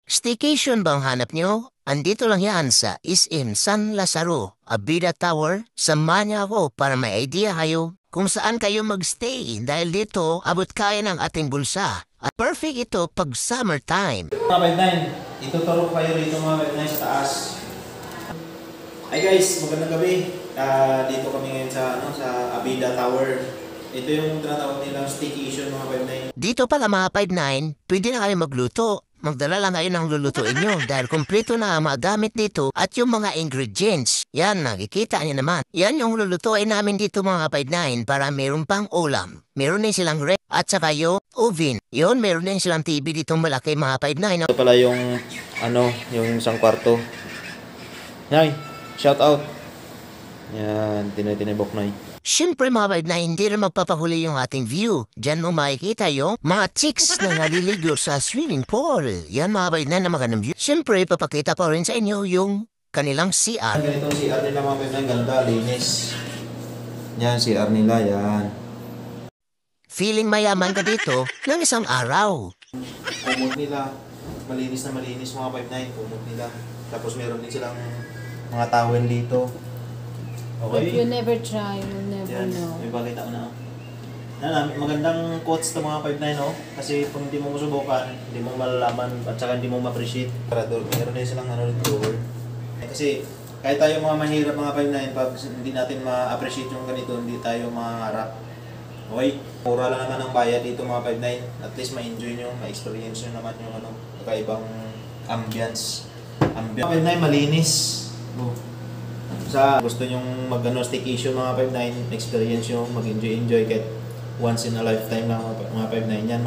Staycation bang hanap nyo? Andito lang yan sa SM San Lazaro, Abida Tower. Samahan niyo ako para may idea kayo kung saan kayo magstay dahil dito abot kaya ng ating bulsa. At perfect ito pag summertime. Mga 5-9, ituturo ko kayo rito mga 5-9 sa taas. Hi guys, magandang gabi. Dito kami ngayon sa Abida Tower. Ito yung tinatawag nilang staycation mga 5-9. Dito pala mga 5-9, pwede na kayo magluto. Magdala lang kayo ng lulutuin nyo dahil kumpleto na ang mga gamit dito at yung mga ingredients. Yan, nakikita niyo naman. Yan yung lulutuin namin dito mga 5-9 para meron pang ulam. Meron din silang rep at saka yung oven. Yun, meron din silang TV dito malaki mga 5-9. Ito pala yung yung isang kwarto. Yan, shout out. Yan, tinibok na Siyempre mga 5-9, hindi rin magpapahuli yung ating view. Diyan mo makikita yung mga chicks na naliligo sa swimming pool. Yan mga 5-9 na magandang view. Siyempre, papakita pa rin sa inyo yung kanilang CR. Ganito ang CR nila mga 5-9, ganda, linis. Yan, CR nila, yan. Feeling mayaman ka dito ng isang araw. Kumot nila, malinis na malinis mga 5-9, kumot nila. Tapos meron din silang mga towel dito. Okay? You never try, you'll never Yan, know. may balita ko na. Magandang quotes to mga 5-9, no? Kasi kung hindi mo masubukan, hindi mo malalaman at saka hindi mo ma-appreciate. Meron din silang drawer. Kasi kahit tayo mga mahirap mga 5-9, pag hindi natin ma-appreciate yung ganito, hindi tayo maharap. Okay? Mura lang naman ang bayad dito mga 5-9. At least ma-enjoy nyo, ma-experience nyo naman yung kakaibang ambience. Mga 5-9 malinis. Sa gusto nyong staycation mga 5-9, experience yung mag-enjoy kahit once in a lifetime lang mga 5-9 yan,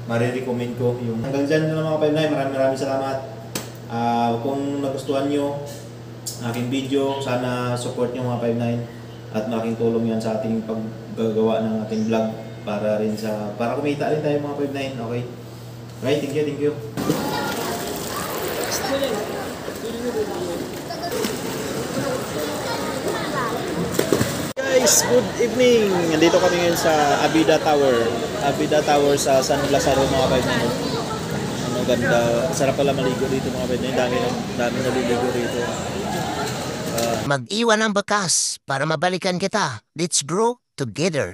marirecommend ko yung hanggang dyan na mga 5-9. Maraming salamat. Kung nagustuhan nyo aking video, sana support nyo mga 5-9 at malaking tulong yan sa ating paggagawa ng ating vlog para kumita rin tayo mga 5-9. Okay? Okay, thank you. Guys, good evening! Nandito kami ngayon sa Abida Tower. Abida Tower sa San Lazaro mga 5-9. Ganda. Sarap pala maligo dito mga 5-9. Dami naliligo dito. Mag-iwan ng bakas para mabalikan kita. Let's grow together.